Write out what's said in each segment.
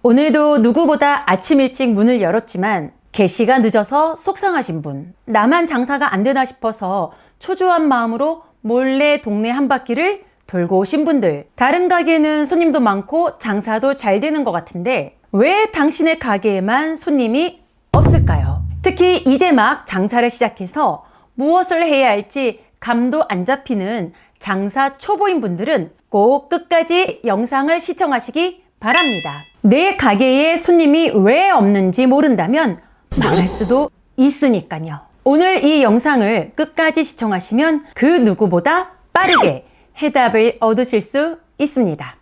오늘도 누구보다 아침 일찍 문을 열었지만 개시가 늦어서 속상하신 분, 나만 장사가 안 되나 싶어서 초조한 마음으로 몰래 동네 한 바퀴를 돌고 오신 분들, 다른 가게는 손님도 많고 장사도 잘 되는 것 같은데 왜 당신의 가게에만 손님이 없을까요? 특히 이제 막 장사를 시작해서 무엇을 해야 할지 감도 안 잡히는 장사 초보인 분들은 꼭 끝까지 영상을 시청하시기 바랍니다. 내 가게에 손님이 왜 없는지 모른다면 망할 수도 있으니까요. 오늘 이 영상을 끝까지 시청하시면 그 누구보다 빠르게 해답을 얻으실 수 있습니다.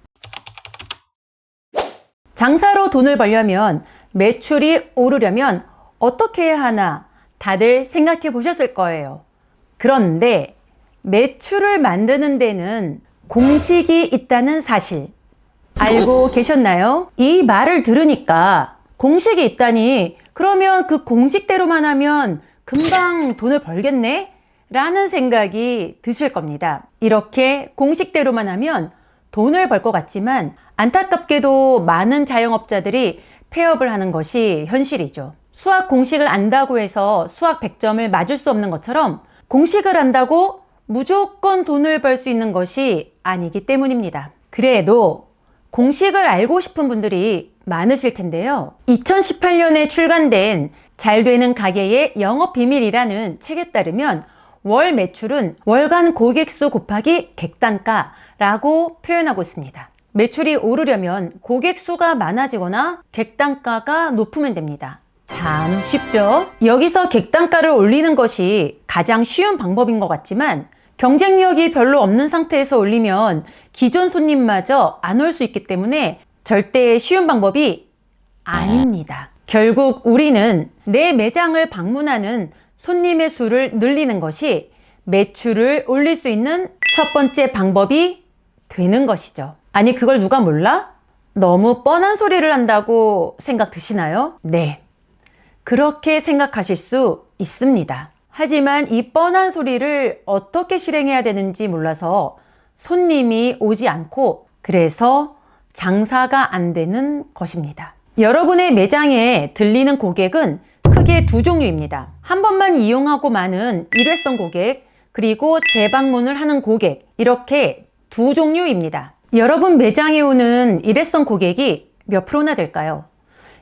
장사로 돈을 벌려면, 매출이 오르려면 어떻게 해야 하나 다들 생각해 보셨을 거예요. 그런데 매출을 만드는 데는 공식이 있다는 사실 알고 계셨나요? 이 말을 들으니까 공식이 있다니, 그러면 그 공식대로만 하면 금방 돈을 벌겠네? 라는 생각이 드실 겁니다. 이렇게 공식대로만 하면 돈을 벌 것 같지만 안타깝게도 많은 자영업자들이 폐업을 하는 것이 현실이죠. 수학 공식을 안다고 해서 수학 100점을 맞을 수 없는 것처럼 공식을 안다고 무조건 돈을 벌 수 있는 것이 아니기 때문입니다. 그래도 공식을 알고 싶은 분들이 많으실 텐데요. 2018년에 출간된 잘 되는 가게의 영업 비밀이라는 책에 따르면 월 매출은 월간 고객 수 곱하기 객단가라고 표현하고 있습니다. 매출이 오르려면 고객 수가 많아지거나 객단가가 높으면 됩니다. 참 쉽죠? 여기서 객단가를 올리는 것이 가장 쉬운 방법인 것 같지만 경쟁력이 별로 없는 상태에서 올리면 기존 손님마저 안 올 수 있기 때문에 절대 쉬운 방법이 아닙니다. 결국 우리는 내 매장을 방문하는 손님의 수를 늘리는 것이 매출을 올릴 수 있는 첫 번째 방법이 되는 것이죠. 아니, 그걸 누가 몰라? 너무 뻔한 소리를 한다고 생각 드시나요? 네, 그렇게 생각하실 수 있습니다. 하지만 이 뻔한 소리를 어떻게 실행해야 되는지 몰라서 손님이 오지 않고, 그래서 장사가 안 되는 것입니다. 여러분의 매장에 들리는 고객은 크게 두 종류입니다. 한 번만 이용하고 마는 일회성 고객, 그리고 재방문을 하는 고객, 이렇게 두 종류입니다. 여러분 매장에 오는 일회성 고객이 몇 프로나 될까요?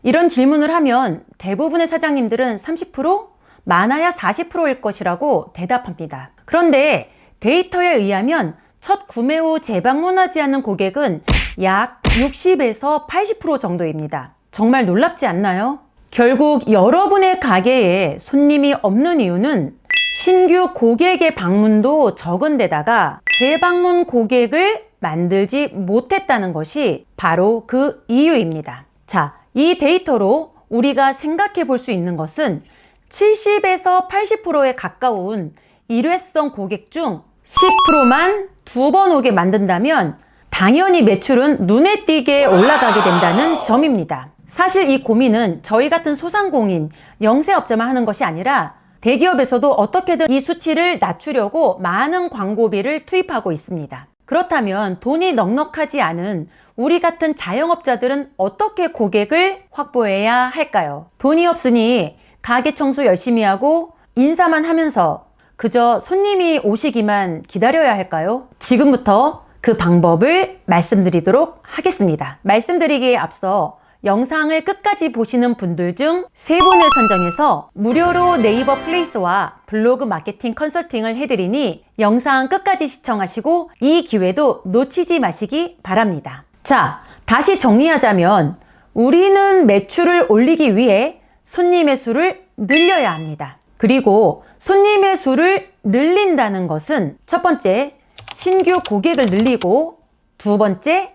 이런 질문을 하면 대부분의 사장님들은 30%? 많아야 40%일 것이라고 대답합니다. 그런데 데이터에 의하면 첫 구매 후 재방문하지 않는 고객은 약 60에서 80% 정도입니다. 정말 놀랍지 않나요? 결국 여러분의 가게에 손님이 없는 이유는 신규 고객의 방문도 적은 데다가 재방문 고객을 만들지 못했다는 것이 바로 그 이유입니다. 자, 이 데이터로 우리가 생각해 볼 수 있는 것은 70에서 80%에 가까운 일회성 고객 중 10%만 두 번 오게 만든다면 당연히 매출은 눈에 띄게 올라가게 된다는 점입니다. 사실 이 고민은 저희 같은 소상공인, 영세업자만 하는 것이 아니라 대기업에서도 어떻게든 이 수치를 낮추려고 많은 광고비를 투입하고 있습니다. 그렇다면 돈이 넉넉하지 않은 우리 같은 자영업자들은 어떻게 고객을 확보해야 할까요? 돈이 없으니 가게 청소 열심히 하고 인사만 하면서 그저 손님이 오시기만 기다려야 할까요? 지금부터 그 방법을 말씀드리도록 하겠습니다. 말씀드리기에 앞서 영상을 끝까지 보시는 분들 중 3분을 선정해서 무료로 네이버 플레이스와 블로그 마케팅 컨설팅을 해드리니 영상 끝까지 시청하시고 이 기회도 놓치지 마시기 바랍니다. 자, 다시 정리하자면 우리는 매출을 올리기 위해 손님의 수를 늘려야 합니다. 그리고 손님의 수를 늘린다는 것은 첫 번째, 신규 고객을 늘리고, 두 번째,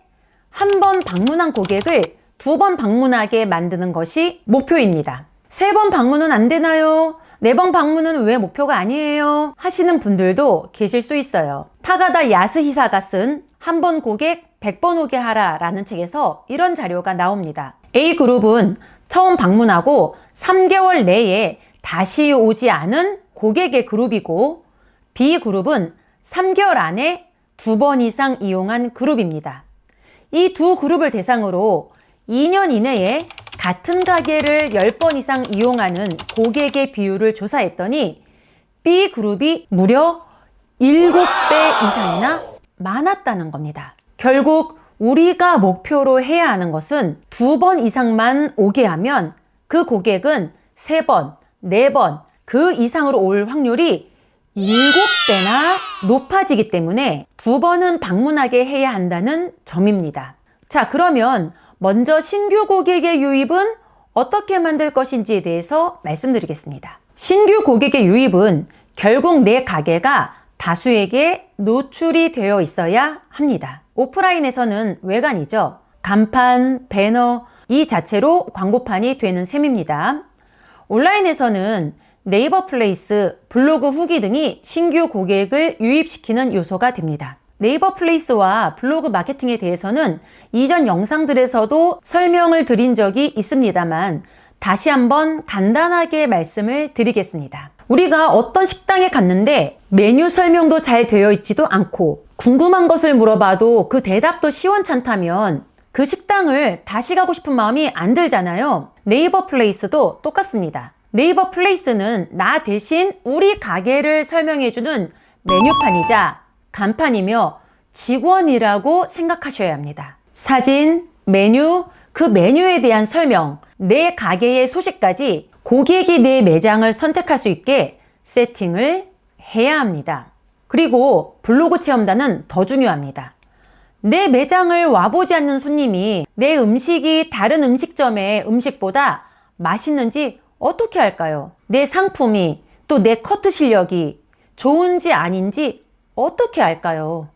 한 번 방문한 고객을 2번 방문하게 만드는 것이 목표입니다. 3번 방문은 안 되나요? 4번 방문은 왜 목표가 아니에요? 하시는 분들도 계실 수 있어요. 타가다 야스히사가 쓴 한 번 고객 100번 오게 하라 라는 책에서 이런 자료가 나옵니다. A그룹은 처음 방문하고 3개월 내에 다시 오지 않은 고객의 그룹이고, B그룹은 3개월 안에 2번 이상 이용한 그룹입니다. 이 두 그룹을 대상으로 2년 이내에 같은 가게를 10번 이상 이용하는 고객의 비율을 조사했더니 B그룹이 무려 7배 이상이나 많았다는 겁니다. 결국 우리가 목표로 해야 하는 것은 2번 이상만 오게 하면 그 고객은 3번, 4번 그 이상으로 올 확률이 7배나 높아지기 때문에 2번은 방문하게 해야 한다는 점입니다. 자, 그러면 먼저 신규 고객의 유입은 어떻게 만들 것인지에 대해서 말씀드리겠습니다. 신규 고객의 유입은 결국 내 가게가 다수에게 노출이 되어 있어야 합니다. 오프라인에서는 외관이죠. 간판, 배너 이 자체로 광고판이 되는 셈입니다. 온라인에서는 네이버 플레이스, 블로그 후기 등이 신규 고객을 유입시키는 요소가 됩니다. 네이버 플레이스와 블로그 마케팅에 대해서는 이전 영상들에서도 설명을 드린 적이 있습니다만 다시 한번 간단하게 말씀을 드리겠습니다. 우리가 어떤 식당에 갔는데 메뉴 설명도 잘 되어 있지도 않고 궁금한 것을 물어봐도 그 대답도 시원찮다면 그 식당을 다시 가고 싶은 마음이 안 들잖아요. 네이버 플레이스도 똑같습니다. 네이버 플레이스는 나 대신 우리 가게를 설명해주는 메뉴판이자 간판이며 직원이라고 생각하셔야 합니다. 사진, 메뉴, 그 메뉴에 대한 설명, 내 가게의 소식까지 고객이 내 매장을 선택할 수 있게 세팅을 해야 합니다. 그리고 블로그 체험단은 더 중요합니다. 내 매장을 와보지 않는 손님이 내 음식이 다른 음식점의 음식보다 맛있는지 어떻게 알까요? 내 상품이 또 내 커트 실력이 좋은지 아닌지 어떻게 알까요?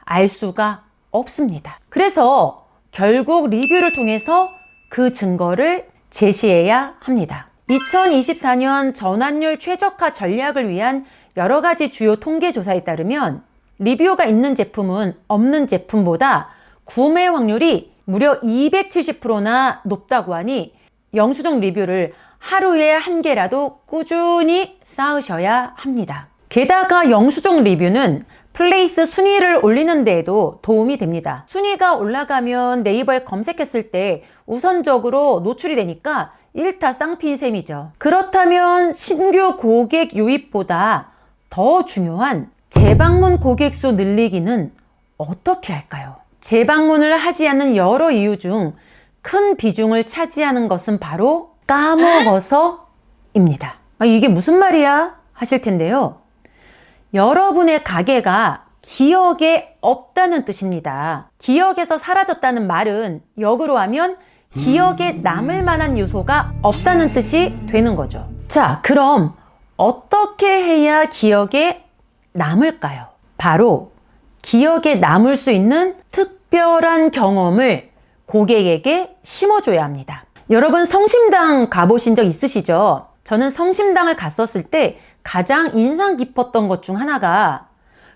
알 수가 없습니다. 그래서 결국 리뷰를 통해서 그 증거를 제시해야 합니다. 2024년 전환율 최적화 전략을 위한 여러 가지 주요 통계 조사에 따르면 리뷰가 있는 제품은 없는 제품보다 구매 확률이 무려 270%나 높다고 하니 영수증 리뷰를 하루에 1개라도 꾸준히 쌓으셔야 합니다. 게다가 영수증 리뷰는 플레이스 순위를 올리는 데에도 도움이 됩니다. 순위가 올라가면 네이버에 검색했을 때 우선적으로 노출이 되니까 일타쌍피인 셈이죠. 그렇다면 신규 고객 유입보다 더 중요한 재방문 고객 수 늘리기는 어떻게 할까요? 재방문을 하지 않는 여러 이유 중 큰 비중을 차지하는 것은 바로 까먹어서입니다. 이게 무슨 말이야? 하실 텐데요. 여러분의 가게가 기억에 없다는 뜻입니다. 기억에서 사라졌다는 말은 역으로 하면 기억에 남을 만한 요소가 없다는 뜻이 되는 거죠. 자, 그럼 어떻게 해야 기억에 남을까요? 바로 기억에 남을 수 있는 특별한 경험을 고객에게 심어줘야 합니다. 여러분 성심당 가보신 적 있으시죠? 저는 성심당을 갔었을 때 가장 인상 깊었던 것 중 하나가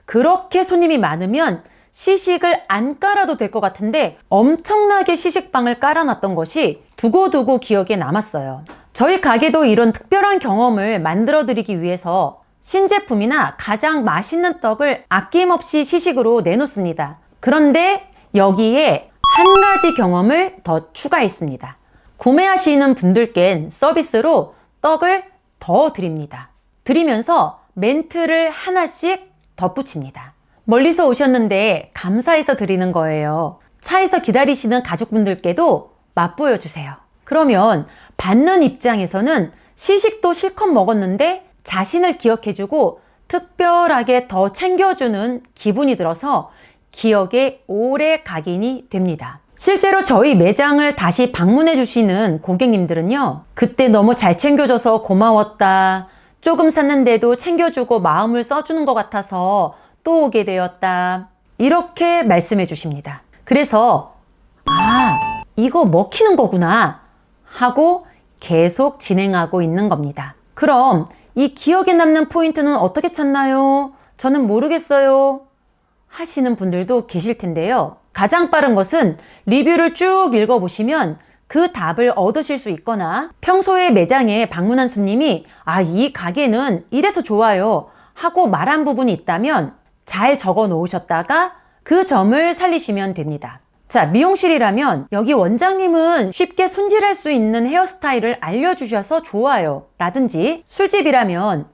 그렇게 손님이 많으면 시식을 안 깔아도 될 것 같은데 엄청나게 시식방을 깔아놨던 것이 두고두고 기억에 남았어요. 저희 가게도 이런 특별한 경험을 만들어 드리기 위해서 신제품이나 가장 맛있는 떡을 아낌없이 시식으로 내놓습니다. 그런데 여기에 한 가지 경험을 더 추가했습니다. 구매하시는 분들께 서비스로 떡을 더 드립니다. 드리면서 멘트를 하나씩 덧붙입니다. 멀리서 오셨는데 감사해서 드리는 거예요. 차에서 기다리시는 가족분들께도 맛보여 주세요. 그러면 받는 입장에서는 시식도 실컷 먹었는데 자신을 기억해주고 특별하게 더 챙겨주는 기분이 들어서 기억에 오래 각인이 됩니다. 실제로 저희 매장을 다시 방문해 주시는 고객님들은요, 그때 너무 잘 챙겨줘서 고마웠다, 조금 샀는데도 챙겨주고 마음을 써주는 것 같아서 또 오게 되었다, 이렇게 말씀해 주십니다. 그래서 이거 먹히는 거구나 하고 계속 진행하고 있는 겁니다. 그럼 이 기억에 남는 포인트는 어떻게 찾나요? 저는 모르겠어요 하시는 분들도 계실 텐데요. 가장 빠른 것은 리뷰를 쭉 읽어보시면 그 답을 얻으실 수 있거나 평소에 매장에 방문한 손님이 이 가게는 이래서 좋아요 하고 말한 부분이 있다면 잘 적어 놓으셨다가 그 점을 살리시면 됩니다. 자, 미용실이라면 여기 원장님은 쉽게 손질할 수 있는 헤어스타일을 알려주셔서 좋아요 라든지, 술집이라면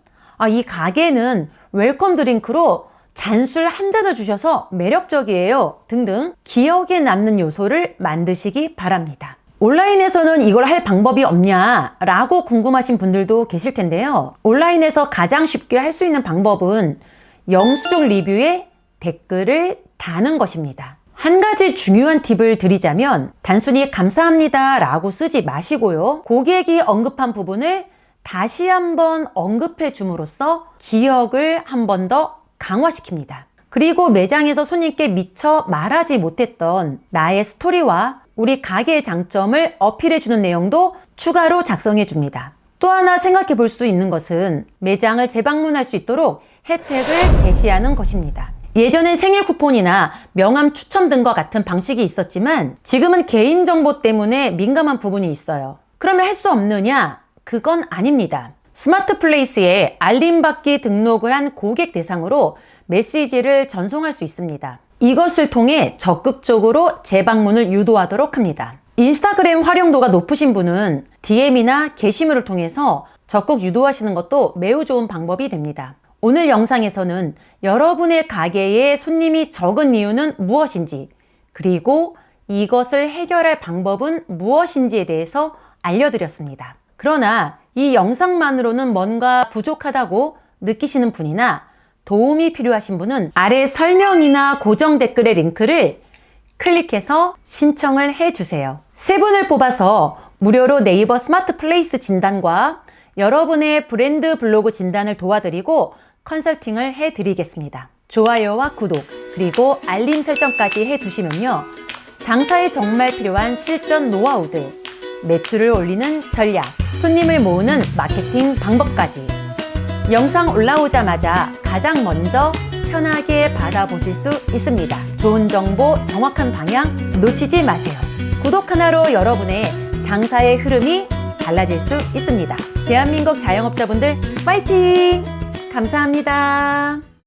이 가게는 웰컴 드링크로 잔술 한 잔을 주셔서 매력적이에요 등등 기억에 남는 요소를 만드시기 바랍니다. 온라인에서는 이걸 할 방법이 없냐 라고 궁금하신 분들도 계실 텐데요. 온라인에서 가장 쉽게 할 수 있는 방법은 영수증 리뷰에 댓글을 다는 것입니다. 한 가지 중요한 팁을 드리자면 단순히 감사합니다 라고 쓰지 마시고요. 고객이 언급한 부분을 다시 한번 언급해 줌으로써 기억을 한 번 더 강화시킵니다. 그리고 매장에서 손님께 미처 말하지 못했던 나의 스토리와 우리 가게의 장점을 어필해 주는 내용도 추가로 작성해 줍니다. 또 하나 생각해 볼 수 있는 것은 매장을 재방문할 수 있도록 혜택을 제시하는 것입니다. 예전엔 생일 쿠폰이나 명함 추첨 등과 같은 방식이 있었지만 지금은 개인정보 때문에 민감한 부분이 있어요. 그러면 할 수 없느냐? 그건 아닙니다. 스마트 플레이스에 알림받기 등록을 한 고객 대상으로 메시지를 전송할 수 있습니다. 이것을 통해 적극적으로 재방문을 유도하도록 합니다. 인스타그램 활용도가 높으신 분은 DM이나 게시물을 통해서 적극 유도하시는 것도 매우 좋은 방법이 됩니다. 오늘 영상에서는 여러분의 가게에 손님이 적은 이유는 무엇인지, 그리고 이것을 해결할 방법은 무엇인지에 대해서 알려드렸습니다. 그러나 이 영상만으로는 뭔가 부족하다고 느끼시는 분이나 도움이 필요하신 분은 아래 설명이나 고정 댓글의 링크를 클릭해서 신청을 해주세요. 3분을 뽑아서 무료로 네이버 스마트 플레이스 진단과 여러분의 브랜드 블로그 진단을 도와드리고 컨설팅을 해드리겠습니다. 좋아요와 구독, 그리고 알림 설정까지 해두시면요. 장사에 정말 필요한 실전 노하우들, 매출을 올리는 전략, 손님을 모으는 마케팅 방법까지 영상 올라오자마자 가장 먼저 편하게 받아보실 수 있습니다. 좋은 정보, 정확한 방향 놓치지 마세요. 구독 하나로 여러분의 장사의 흐름이 달라질 수 있습니다. 대한민국 자영업자분들 파이팅! 감사합니다.